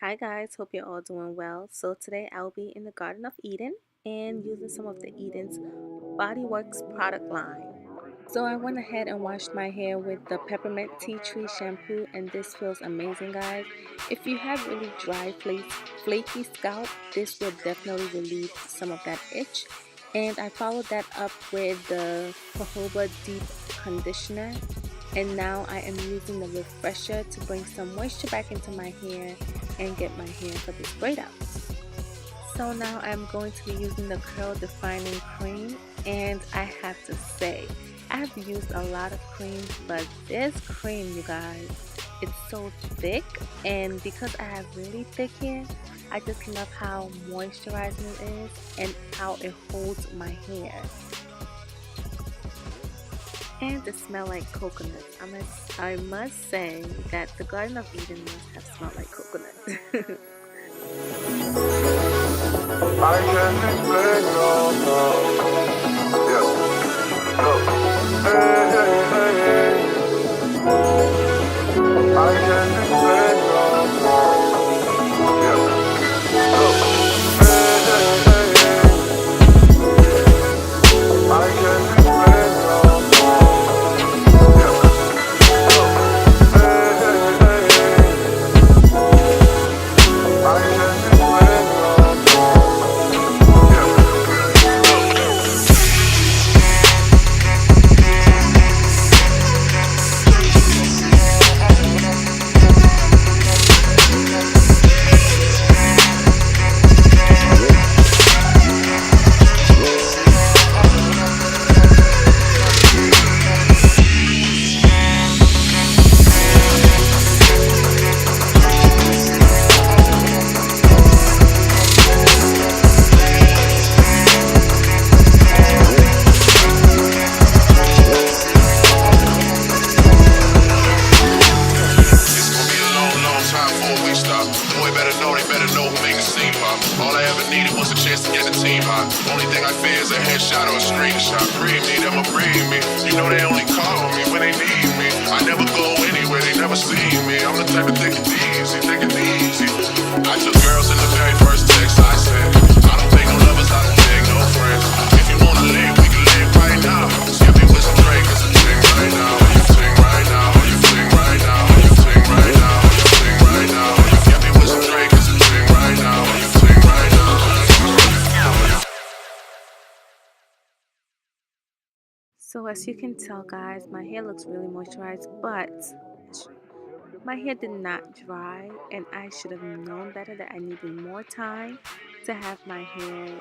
Hi guys, hope you're all doing well. So today I'll be in the Garden of Eden and using some of the Eden's Body Works product line. So I went ahead and washed my hair with the peppermint tea tree shampoo, and this feels amazing, guys. If you have really dry flaky scalp, this will definitely relieve some of that itch. And I followed that up with the jojoba deep conditioner, and now I am using the refresher to bring some moisture back into my hair and get my hair for this braid out. So now I'm going to be using the curl defining cream, and I have to say I've used a lot of creams, but this cream, you guys, it's so thick, and because I have really thick hair, I just love how moisturizing it is and how it holds my hair. And it smells like coconut. I must say that the Garden of Eden must have smelled like coconut. I can't explain I can't explain all I ever needed was a chance to get the team high. Only thing I fear is a headshot or a screenshot. Breathe me, them will breathe me. You know they only call me when they need me. I never go anywhere, they never see me. I'm the type of take it easy, take it easy. I took girls in the very first text I sent. I don't take no lovers, I don't take no friends. If you wanna live, we can live right now. Skip me with some Drake, it's a thing right now. You sing right now, you sing right now, you sing right now, you sing right now. Skip me with some Drake, it's a thing right now. So as you can tell, guys, my hair looks really moisturized, but my hair did not dry, and I should have known better that I needed more time to have my hair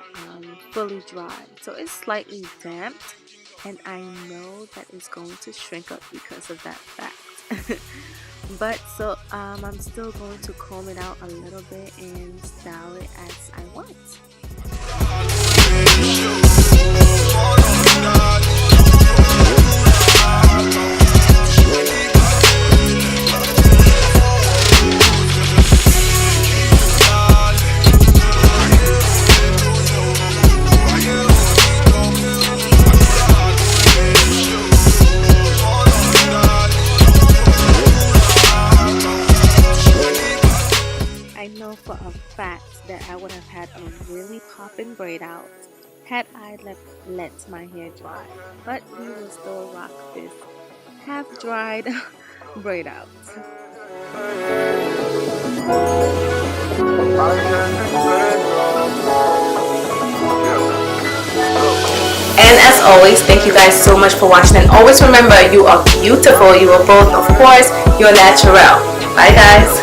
fully dry. So it's slightly damped, and I know that it's going to shrink up because of that fact. But so I'm still going to comb it out a little bit and style it as I want. I know for a fact that I would have had a really poppin' braid out had I let my hair dry, but we will still rock this half dried braid out. And as always, thank you guys so much for watching, and always remember, you are beautiful, you are both, of course, you're natural. Bye guys.